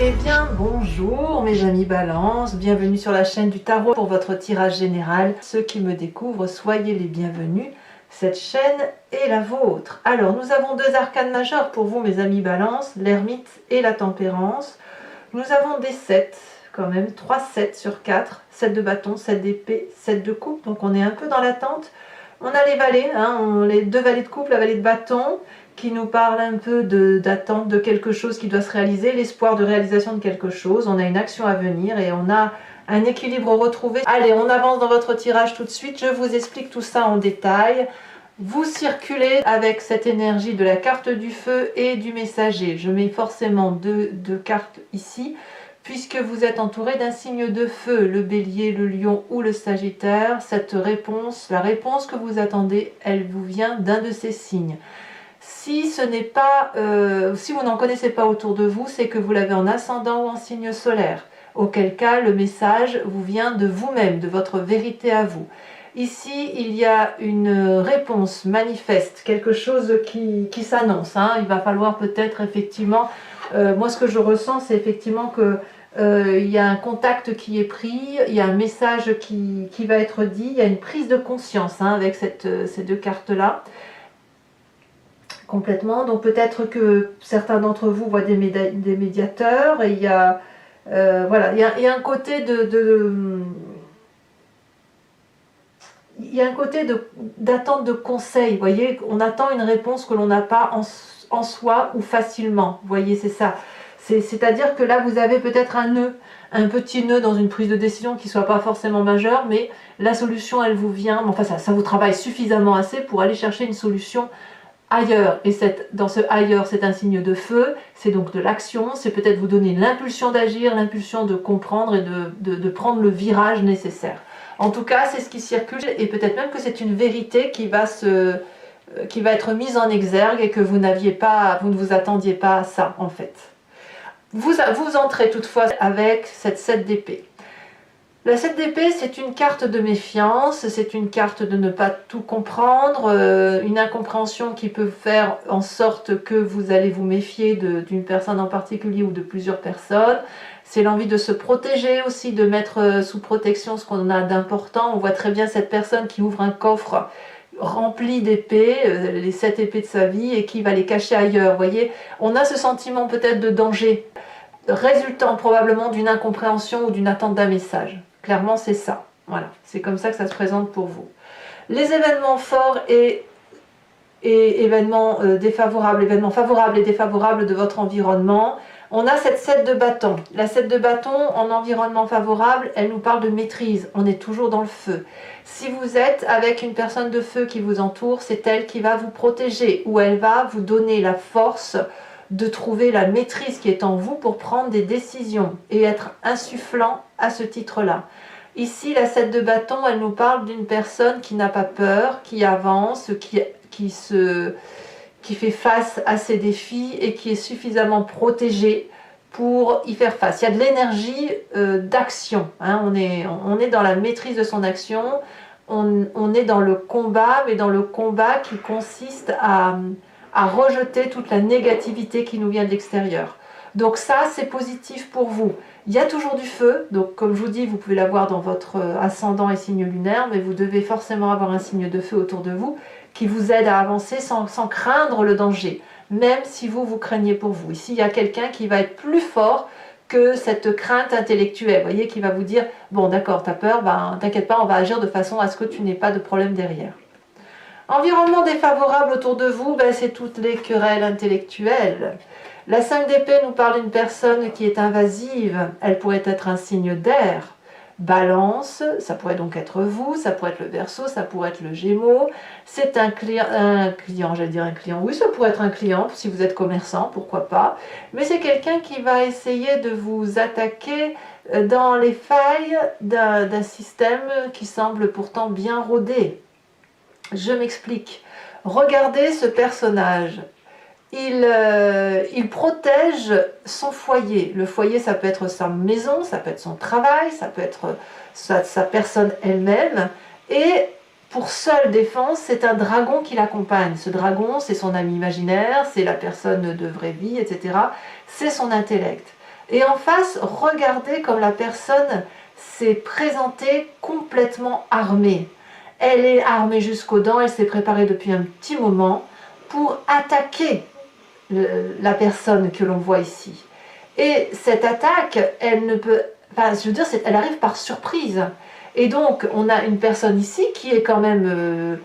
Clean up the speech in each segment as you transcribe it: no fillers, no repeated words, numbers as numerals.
Eh bien bonjour mes amis Balance, bienvenue sur la chaîne du tarot pour votre tirage général. Ceux qui me découvrent, soyez les bienvenus, cette chaîne est la vôtre. Alors nous avons deux arcanes majeures pour vous mes amis Balance, l'ermite et la tempérance. Nous avons des 7 quand même, 3 7 sur 4, 7 de bâton, 7 d'épée, 7 de coupe, donc on est un peu dans l'attente. On a les valets, les deux valets de coupe, la vallée de bâton, qui nous parle un peu d'attente de quelque chose qui doit se réaliser, l'espoir de réalisation de quelque chose. On a une action à venir et on a un équilibre retrouvé. Allez, on avance dans votre tirage tout de suite. Je vous explique tout ça en détail. Vous circulez avec cette énergie de la carte du feu et du messager. Je mets forcément deux cartes ici, puisque vous êtes entouré d'un signe de feu, le bélier, le lion ou le sagittaire. Cette réponse, la réponse que vous attendez, elle vous vient d'un de ces signes. Si ce n'est pas, si vous n'en connaissez pas autour de vous, c'est que vous l'avez en ascendant ou en signe solaire. Auquel cas, le message vous vient de vous-même, de votre vérité à vous. Ici, il y a une réponse manifeste, quelque chose qui s'annonce. Il va falloir peut-être effectivement, moi ce que je ressens, c'est effectivement que il y a un contact qui est pris, il y a un message qui va être dit, il y a une prise de conscience avec ces deux cartes-là. Complètement, donc peut-être que certains d'entre vous voient des médiateurs, et il y a voilà, il y a un côté il y a un côté d'attente de conseils, vous voyez, on attend une réponse que l'on n'a pas en soi ou facilement, vous voyez, c'est ça. C'est-à-dire que là, vous avez peut-être un nœud, un petit nœud dans une prise de décision qui ne soit pas forcément majeure, mais la solution, elle vous vient, enfin ça vous travaille suffisamment assez pour aller chercher une solution ailleurs, et dans ce ailleurs, c'est un signe de feu, c'est donc de l'action, c'est peut-être vous donner l'impulsion d'agir, l'impulsion de comprendre et de prendre le virage nécessaire. En tout cas, c'est ce qui circule, et peut-être même que c'est une vérité qui va être mise en exergue et que vous ne vous attendiez pas à ça en fait. Vous entrez toutefois avec cette 7 d'épée. La 7 d'épée, c'est une carte de méfiance, c'est une carte de ne pas tout comprendre, une incompréhension qui peut faire en sorte que vous allez vous méfier d'une personne en particulier ou de plusieurs personnes. C'est l'envie de se protéger aussi, de mettre sous protection ce qu'on a d'important. On voit très bien cette personne qui ouvre un coffre rempli d'épées, les 7 épées de sa vie, et qui va les cacher ailleurs. Vous voyez, on a ce sentiment peut-être de danger, résultant probablement d'une incompréhension ou d'une attente d'un message. Clairement, c'est ça. Voilà, c'est comme ça que ça se présente pour vous. Les événements forts et événements défavorables, événements favorables et défavorables de votre environnement. On a cette 7 de bâton. La 7 de bâton en environnement favorable, elle nous parle de maîtrise. On est toujours dans le feu. Si vous êtes avec une personne de feu qui vous entoure, c'est elle qui va vous protéger, ou elle va vous donner la force de trouver la maîtrise qui est en vous pour prendre des décisions et être insufflant à ce titre-là. Ici, la 7 de bâton, elle nous parle d'une personne qui n'a pas peur, qui avance, qui fait face à ses défis et qui est suffisamment protégée pour y faire face. Il y a de l'énergie d'action. On est dans la maîtrise de son action, on est dans le combat, mais dans le combat qui consiste à rejeter toute la négativité qui nous vient de l'extérieur. Donc ça, c'est positif pour vous. Il y a toujours du feu, donc comme je vous dis, vous pouvez l'avoir dans votre ascendant et signe lunaire, mais vous devez forcément avoir un signe de feu autour de vous qui vous aide à avancer sans craindre le danger, même si vous craignez pour vous. Ici, il y a quelqu'un qui va être plus fort que cette crainte intellectuelle, vous voyez, qui va vous dire « Bon, d'accord, t'as peur, ben, t'inquiète pas, on va agir de façon à ce que tu n'aies pas de problème derrière. » Environnement défavorable autour de vous, c'est toutes les querelles intellectuelles. La 5 d'épée nous parle d'une personne qui est invasive, elle pourrait être un signe d'air. Balance, ça pourrait donc être vous, ça pourrait être le Verseau, ça pourrait être le Gémeaux. C'est un client, oui, ça pourrait être un client si vous êtes commerçant, pourquoi pas. Mais c'est quelqu'un qui va essayer de vous attaquer dans les failles d'un système qui semble pourtant bien rodé. Je m'explique. Regardez ce personnage. Il protège son foyer. Le foyer, ça peut être sa maison, ça peut être son travail, ça peut être sa personne elle-même. Et pour seule défense, c'est un dragon qui l'accompagne. Ce dragon, c'est son ami imaginaire, c'est la personne de vraie vie, etc. C'est son intellect. Et en face, regardez comme la personne s'est présentée complètement armée. Elle est armée jusqu'aux dents, elle s'est préparée depuis un petit moment pour attaquer la personne que l'on voit ici. Et cette attaque, elle ne peut, enfin, je veux dire, elle arrive par surprise. Et donc, on a une personne ici qui est quand même,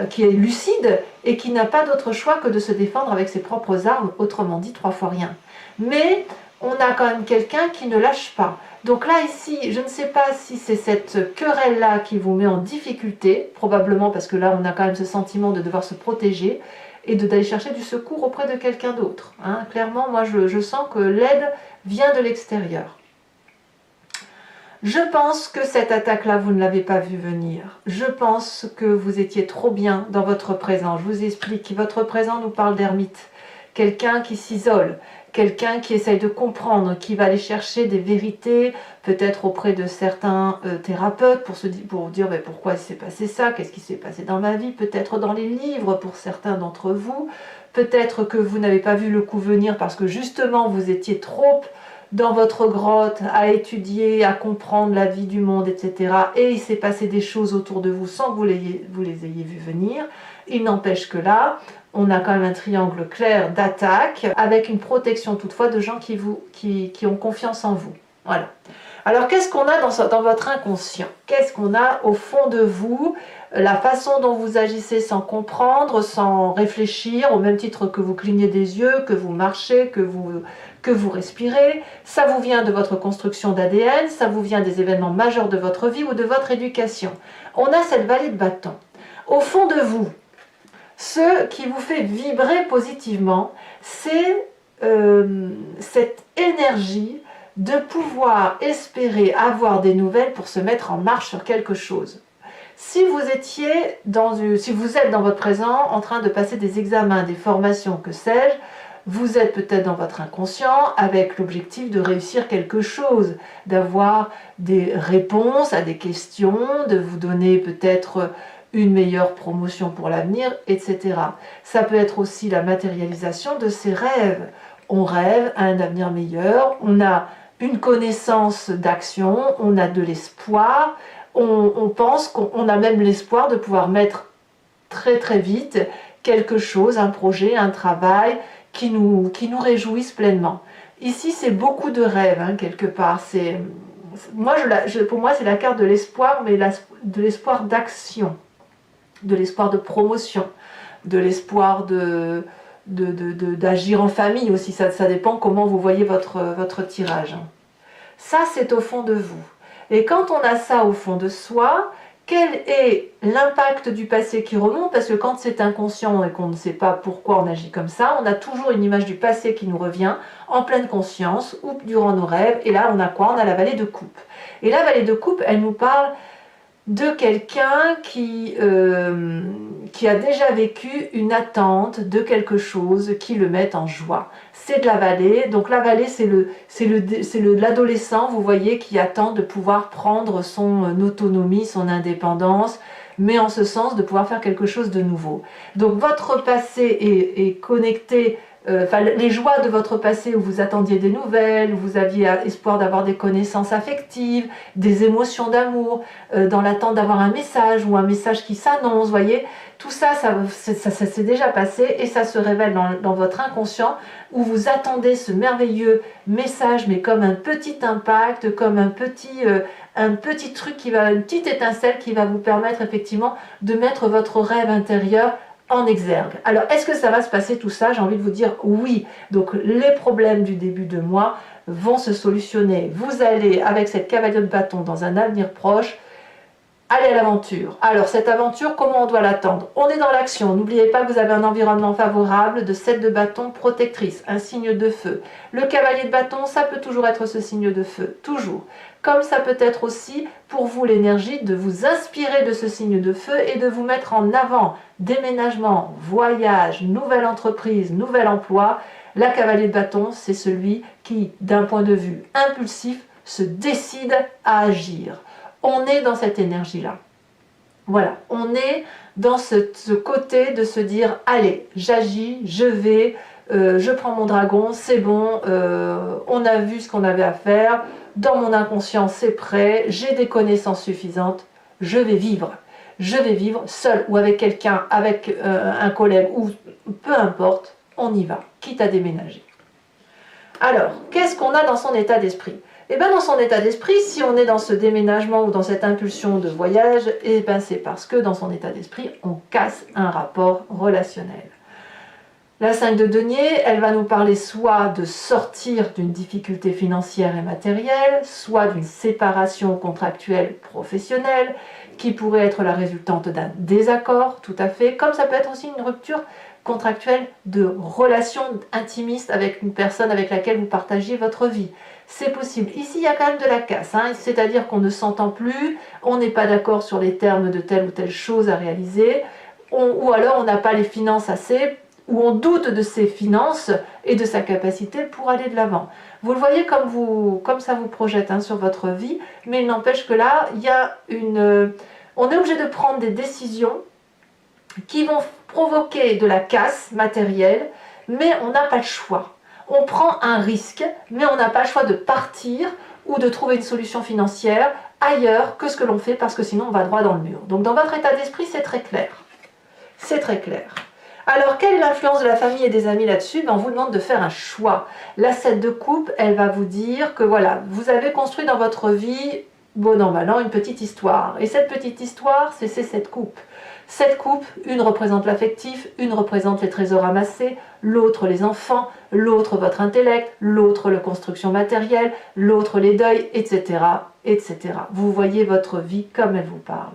qui est lucide et qui n'a pas d'autre choix que de se défendre avec ses propres armes, autrement dit, 3 fois rien. Mais on a quand même quelqu'un qui ne lâche pas. Donc là, ici, je ne sais pas si c'est cette querelle-là qui vous met en difficulté, probablement parce que là, on a quand même ce sentiment de devoir se protéger et d'aller chercher du secours auprès de quelqu'un d'autre. Hein. Clairement, moi, je sens que l'aide vient de l'extérieur. Je pense que cette attaque-là, vous ne l'avez pas vue venir. Je pense que vous étiez trop bien dans votre présent. Je vous explique, votre présent nous parle d'ermite. Quelqu'un qui s'isole, quelqu'un qui essaye de comprendre, qui va aller chercher des vérités, peut-être auprès de certains thérapeutes, pour dire mais pourquoi il s'est passé ça, qu'est-ce qui s'est passé dans ma vie, peut-être dans les livres pour certains d'entre vous, peut-être que vous n'avez pas vu le coup venir parce que justement vous étiez trop dans votre grotte à étudier, à comprendre la vie du monde, etc. Et il s'est passé des choses autour de vous sans que vous les ayez vues venir. Il n'empêche que là, on a quand même un triangle clair d'attaque avec une protection toutefois de gens qui ont confiance en vous. Voilà. Alors qu'est-ce qu'on a dans votre inconscient? Qu'est-ce qu'on a au fond de vous? La façon dont vous agissez sans comprendre, sans réfléchir, au même titre que vous clignez des yeux, que vous marchez, que vous respirez, ça vous vient de votre construction d'ADN, ça vous vient des événements majeurs de votre vie ou de votre éducation. On a cette vallée de bâton. Au fond de vous, ce qui vous fait vibrer positivement, c'est cette énergie de pouvoir espérer avoir des nouvelles pour se mettre en marche sur quelque chose. Si vous êtes dans votre présent en train de passer des examens, des formations, que sais-je, vous êtes peut-être dans votre inconscient avec l'objectif de réussir quelque chose, d'avoir des réponses à des questions, de vous donner peut-être une meilleure promotion pour l'avenir, etc. Ça peut être aussi la matérialisation de ses rêves. On rêve à un avenir meilleur, on a une connaissance d'action, on a de l'espoir, on pense qu'on a même l'espoir de pouvoir mettre très très vite quelque chose, un projet, un travail qui nous réjouisse pleinement. Ici, c'est beaucoup de rêves, hein, quelque part. Pour moi, c'est la carte de l'espoir, mais de l'espoir d'action, de l'espoir de promotion, de l'espoir d'agir en famille aussi. Ça dépend comment vous voyez votre tirage. Ça, c'est au fond de vous. Et quand on a ça au fond de soi, quel est l'impact du passé qui remonte? Parce que quand c'est inconscient et qu'on ne sait pas pourquoi on agit comme ça, on a toujours une image du passé qui nous revient en pleine conscience ou durant nos rêves. Et là, on a quoi? On a la vallée de coupe. Et la vallée de coupe, elle nous parle de quelqu'un qui a déjà vécu une attente de quelque chose qui le met en joie. C'est de la vallée, donc la vallée c'est l'adolescent, vous voyez, qui attend de pouvoir prendre son autonomie, son indépendance, mais en ce sens de pouvoir faire quelque chose de nouveau. Donc votre passé est connecté, les joies de votre passé où vous attendiez des nouvelles, où vous aviez espoir d'avoir des connaissances affectives, des émotions d'amour, dans l'attente d'avoir un message ou un message qui s'annonce, voyez, tout ça, ça s'est déjà passé et ça se révèle dans votre inconscient où vous attendez ce merveilleux message, mais comme un petit impact, comme un petit truc une petite étincelle qui va vous permettre effectivement de mettre votre rêve intérieur en exergue. Alors, est-ce que ça va se passer tout ça? J'ai envie de vous dire oui. Donc, les problèmes du début de mois vont se solutionner. Vous allez, avec cette cavalier de bâton, dans un avenir proche, aller à l'aventure. Alors, cette aventure, comment on doit l'attendre? On est dans l'action. N'oubliez pas que vous avez un environnement favorable de 7 de bâton protectrice, un signe de feu. Le cavalier de bâton, ça peut toujours être ce signe de feu, toujours. Comme ça peut être aussi pour vous l'énergie de vous inspirer de ce signe de feu et de vous mettre en avant. Déménagement, voyage, nouvelle entreprise, nouvel emploi. La cavalier de bâton, c'est celui qui, d'un point de vue impulsif, se décide à agir. On est dans cette énergie-là. Voilà, on est dans ce côté de se dire, allez, j'agis, je vais, je prends mon dragon, c'est bon, on a vu ce qu'on avait à faire, dans mon inconscient c'est prêt, j'ai des connaissances suffisantes, je vais vivre. Je vais vivre seul ou avec quelqu'un, avec un collègue, ou peu importe, on y va, quitte à déménager. Alors, qu'est-ce qu'on a dans son état d'esprit? Eh bien, dans son état d'esprit, si on est dans ce déménagement ou dans cette impulsion de voyage, eh bien, c'est parce que dans son état d'esprit, on casse un rapport relationnel. La 5 de denier, elle va nous parler soit de sortir d'une difficulté financière et matérielle, soit d'une séparation contractuelle professionnelle, qui pourrait être la résultante d'un désaccord, tout à fait, comme ça peut être aussi une rupture contractuelle de relation intimiste avec une personne avec laquelle vous partagiez votre vie. C'est possible. Ici, il y a quand même de la casse, hein, c'est-à-dire qu'on ne s'entend plus, on n'est pas d'accord sur les termes de telle ou telle chose à réaliser, ou alors on n'a pas les finances assez, ou on doute de ses finances et de sa capacité pour aller de l'avant. Vous le voyez comme ça vous projette, hein, sur votre vie, mais il n'empêche que là, il y a on est obligé de prendre des décisions qui vont provoquer de la casse matérielle, mais on n'a pas le choix. On prend un risque, mais on n'a pas le choix de partir ou de trouver une solution financière ailleurs que ce que l'on fait, parce que sinon on va droit dans le mur. Donc dans votre état d'esprit, c'est très clair. C'est très clair. Alors, quelle est l'influence de la famille et des amis là-dessus? On vous demande de faire un choix. La 7 de coupe, elle va vous dire que voilà, vous avez construit dans votre vie, bon an, mal an, une petite histoire. Et cette petite histoire, c'est ces 7 coupes. Cette coupe, une représente l'affectif, une représente les trésors amassés, l'autre les enfants, l'autre votre intellect, l'autre la construction matérielle, l'autre les deuils, etc., etc. Vous voyez votre vie comme elle vous parle.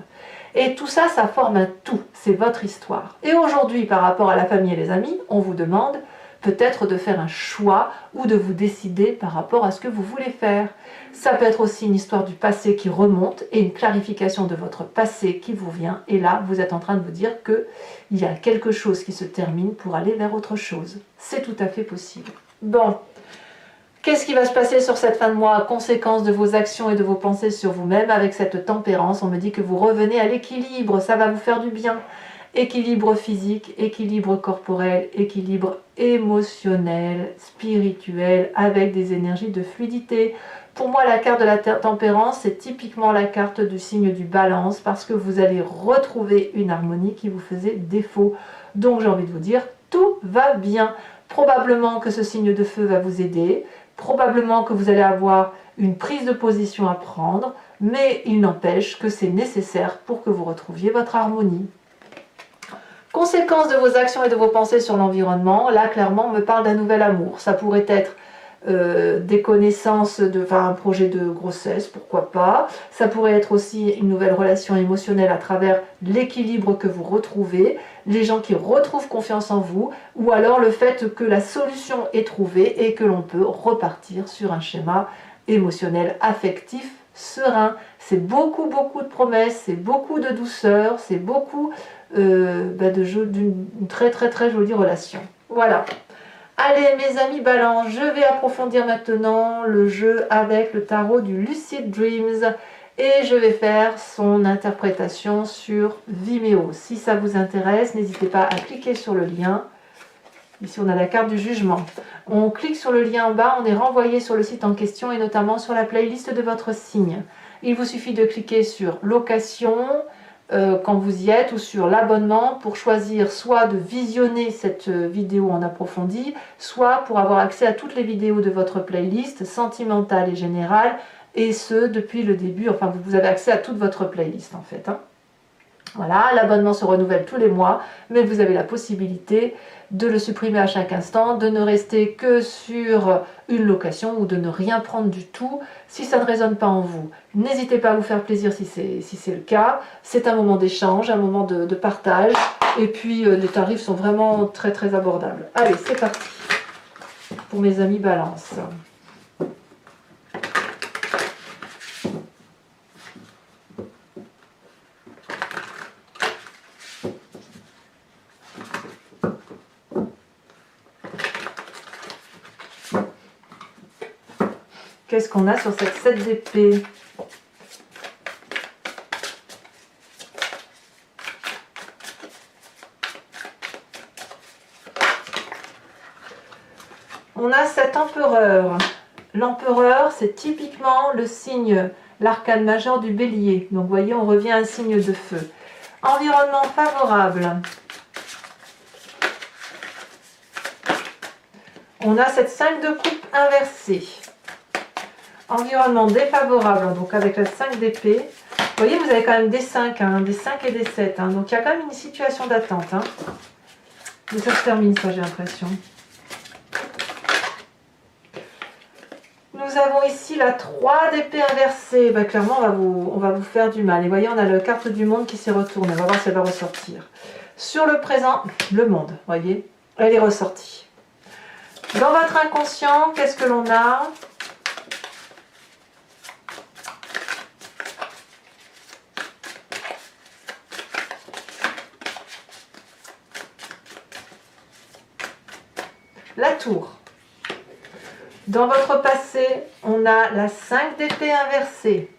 Et tout ça, ça forme un tout, c'est votre histoire. Et aujourd'hui, par rapport à la famille et les amis, on vous demande peut-être de faire un choix ou de vous décider par rapport à ce que vous voulez faire. Ça peut être aussi une histoire du passé qui remonte et une clarification de votre passé qui vous vient. Et là, vous êtes en train de vous dire qu'il y a quelque chose qui se termine pour aller vers autre chose. C'est tout à fait possible. Bon. Qu'est-ce qui va se passer sur cette fin de mois? Conséquence de vos actions et de vos pensées sur vous-même avec cette tempérance. On me dit que vous revenez à l'équilibre, ça va vous faire du bien. Équilibre physique, équilibre corporel, équilibre émotionnel, spirituel, avec des énergies de fluidité. Pour moi, la carte de la tempérance, c'est typiquement la carte du signe du balance, parce que vous allez retrouver une harmonie qui vous faisait défaut. Donc j'ai envie de vous dire, tout va bien. Probablement que ce signe de feu va vous aider. Probablement que vous allez avoir une prise de position à prendre, mais il n'empêche que c'est nécessaire pour que vous retrouviez votre harmonie. Conséquence de vos actions et de vos pensées sur l'environnement, là clairement on me parle d'un nouvel amour. Ça pourrait être des connaissances, un projet de grossesse, pourquoi pas. Ça pourrait être aussi une nouvelle relation émotionnelle à travers l'équilibre que vous retrouvez, les gens qui retrouvent confiance en vous, ou alors le fait que la solution est trouvée et que l'on peut repartir sur un schéma émotionnel, affectif, serein. C'est beaucoup de promesses, c'est beaucoup de douceur, c'est beaucoup d'une très jolie relation. Voilà. Allez mes amis Balance, je vais approfondir maintenant le jeu avec le tarot du Lucid Dreams et je vais faire son interprétation sur Vimeo. Si ça vous intéresse, n'hésitez pas à cliquer sur le lien. Ici on a la carte du jugement. On clique sur le lien en bas, on est renvoyé sur le site en question et notamment sur la playlist de votre signe. Il vous suffit de cliquer sur location, quand vous y êtes, ou sur l'abonnement pour choisir soit de visionner cette vidéo en approfondi, soit pour avoir accès à toutes les vidéos de votre playlist sentimentale et générale, et ce depuis le début. Enfin, vous avez accès à toute votre playlist en fait, hein. Voilà, l'abonnement se renouvelle tous les mois, mais vous avez la possibilité de le supprimer à chaque instant, de ne rester que sur une location ou de ne rien prendre du tout si ça ne résonne pas en vous. N'hésitez pas à vous faire plaisir si c'est le cas. C'est un moment d'échange, un moment de partage, et puis les tarifs sont vraiment très abordables. Allez, c'est parti pour mes amis Balance. Qu'est-ce qu'on a sur cette 7 d'épée? l'empereur. L'empereur, c'est typiquement le signe, l'arcane majeur du bélier. Donc, vous voyez, on revient à un signe de feu. Environnement favorable. On a cette 5 de coupe inversée. Environnement défavorable, donc avec la 5 d'épée. Vous voyez, vous avez quand même des 5, hein, des 5 et des 7. Hein, donc il y a quand même une situation d'attente. Hein. Mais ça se termine, ça, j'ai l'impression. Nous avons ici la 3 d'épée inversée. Bah, clairement, on va vous faire du mal. Et vous voyez, on a la carte du monde qui s'est retournée. On va voir si elle va ressortir. Sur le présent, le monde, vous voyez, elle est ressortie. Dans votre inconscient, qu'est-ce que l'on a ? La tour. Dans votre passé, on a la 5 d'épée inversée.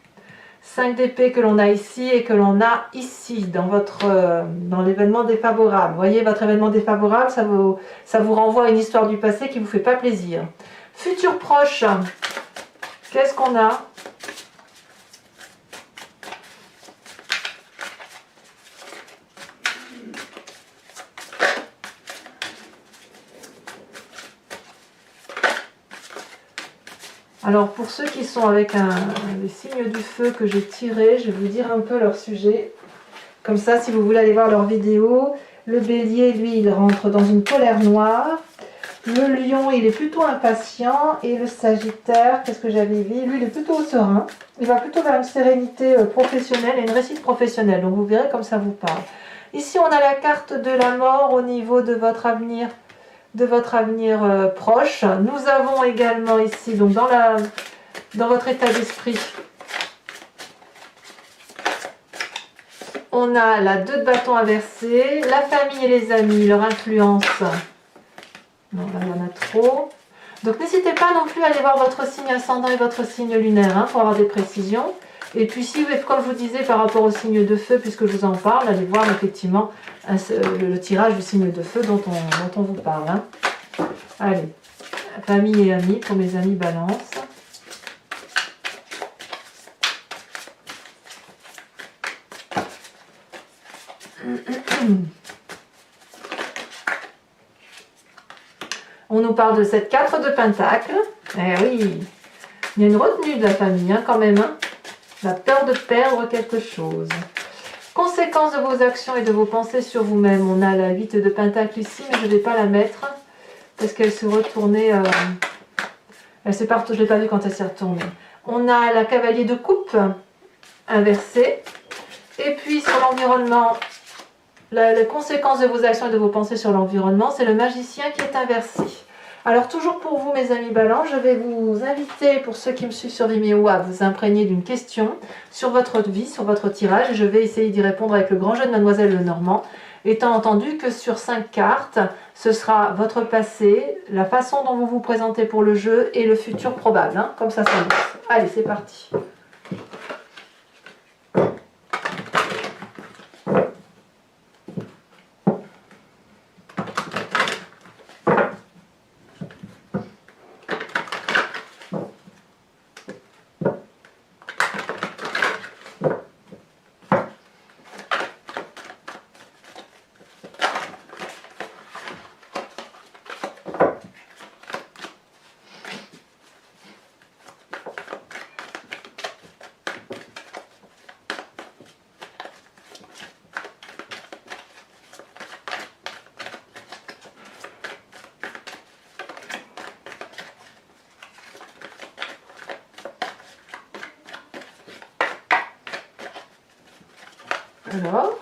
5 d'épée que l'on a ici et que l'on a ici, dans l'événement défavorable. Vous voyez, votre événement défavorable, ça vous renvoie à une histoire du passé qui ne vous fait pas plaisir. Futur proche, qu'est-ce qu'on a ? Alors pour ceux qui sont avec les signes du feu que j'ai tirés, je vais vous dire un peu leur sujet. Comme ça, si vous voulez aller voir leur vidéo, le bélier, lui, il rentre dans une colère noire. Le lion, il est plutôt impatient. Et le sagittaire, qu'est-ce que j'avais vu ? Lui, il est plutôt serein. Il va plutôt vers une sérénité professionnelle et une réussite professionnelle. Donc vous verrez comme ça vous parle. Ici, on a la carte de la mort au niveau de votre avenir. Proche. Nous avons également ici, donc dans votre état d'esprit, on a la 2 de bâton inversée, la famille et les amis, leur influence. Non, là, il y en a trop. Donc n'hésitez pas non plus à aller voir votre signe ascendant et votre signe lunaire hein, pour avoir des précisions. Et puis si, comme je vous disais, par rapport au signe de feu, puisque je vous en parle, allez voir effectivement le tirage du signe de feu dont on vous parle. Hein. Allez, famille et amis pour mes amis balance. On nous parle de cette 4 de pentacle. Eh oui, il y a une retenue de la famille hein, quand même. Hein. La peur de perdre quelque chose. Conséquences de vos actions et de vos pensées sur vous-même. On a la 8 de pentacle ici, mais je ne vais pas la mettre. Parce qu'elle s'est retournée, elle s'est partout, je ne l'ai pas vue quand elle s'est retournée. On a la cavalier de coupe inversée. Et puis sur l'environnement, les conséquences de vos actions et de vos pensées sur l'environnement, c'est le magicien qui est inversé. Alors toujours pour vous mes amis balance, je vais vous inviter, pour ceux qui me suivent sur Vimeo, à vous imprégner d'une question sur votre vie, sur votre tirage. Et je vais essayer d'y répondre avec le grand jeu de Mademoiselle Lenormand. Étant entendu que sur 5 cartes, ce sera votre passé, la façon dont vous vous présentez pour le jeu et le futur probable. Hein, comme ça s'annonce. Allez, c'est parti. Alors,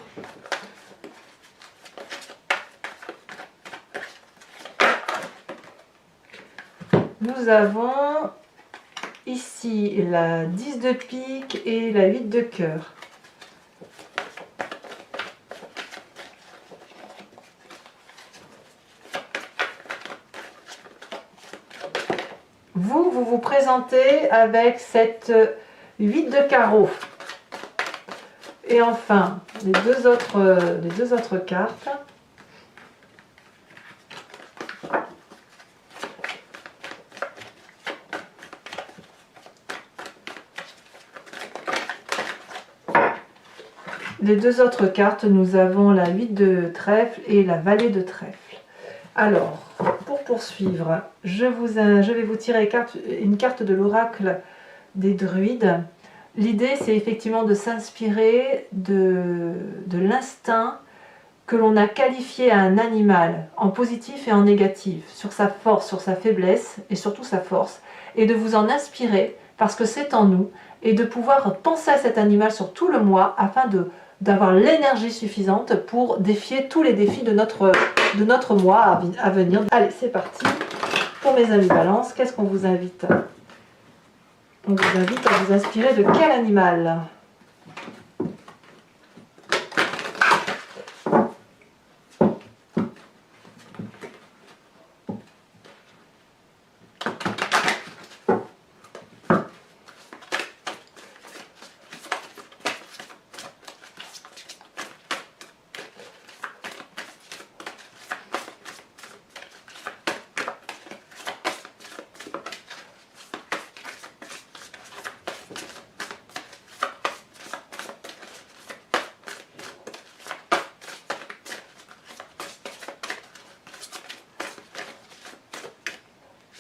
nous avons ici la 10 de pique et la 8 de cœur. Vous vous présentez avec cette 8 de carreau. Et enfin, les deux autres cartes. Les deux autres cartes, nous avons la 8 de trèfle et la vallée de trèfle. Alors, pour poursuivre, je vais vous tirer une carte de l'oracle des druides. L'idée, c'est effectivement de s'inspirer de l'instinct que l'on a qualifié à un animal, en positif et en négatif, sur sa force, sur sa faiblesse, et surtout sa force, et de vous en inspirer, parce que c'est en nous, et de pouvoir penser à cet animal sur tout le mois, afin d'avoir l'énergie suffisante pour défier tous les défis de notre mois à venir. Allez, c'est parti. Pour mes amis Balance, qu'est-ce qu'on vous invite? On vous invite à vous inspirer de quel animal?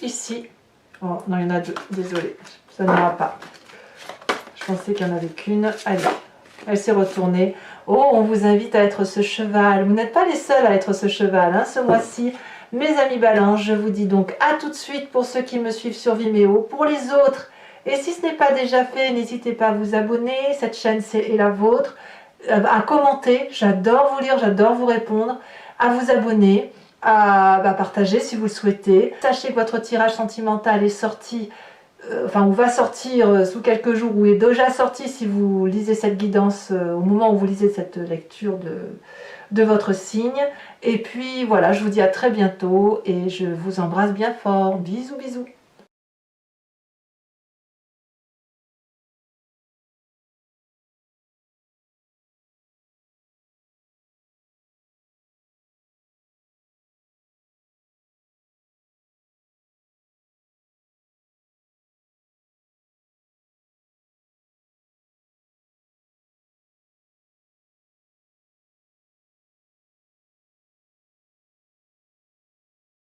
Ici, oh non, il y en a deux, désolé, ça n'ira pas. Je pensais qu'il n'y en avait qu'une. Allez, elle s'est retournée. Oh, on vous invite à être ce cheval. Vous n'êtes pas les seuls à être ce cheval, hein, ce mois-ci. Mes amis Balance, je vous dis donc à tout de suite pour ceux qui me suivent sur Vimeo. Pour les autres, et si ce n'est pas déjà fait, n'hésitez pas à vous abonner. Cette chaîne est la vôtre. À commenter, j'adore vous lire, j'adore vous répondre. À vous abonner. À partager si vous le souhaitez. Sachez que votre tirage sentimental est sorti, ou va sortir sous quelques jours, ou est déjà sorti si vous lisez cette guidance au moment où vous lisez cette lecture de votre signe. Et puis voilà, je vous dis à très bientôt et je vous embrasse bien fort. Bisous, bisous.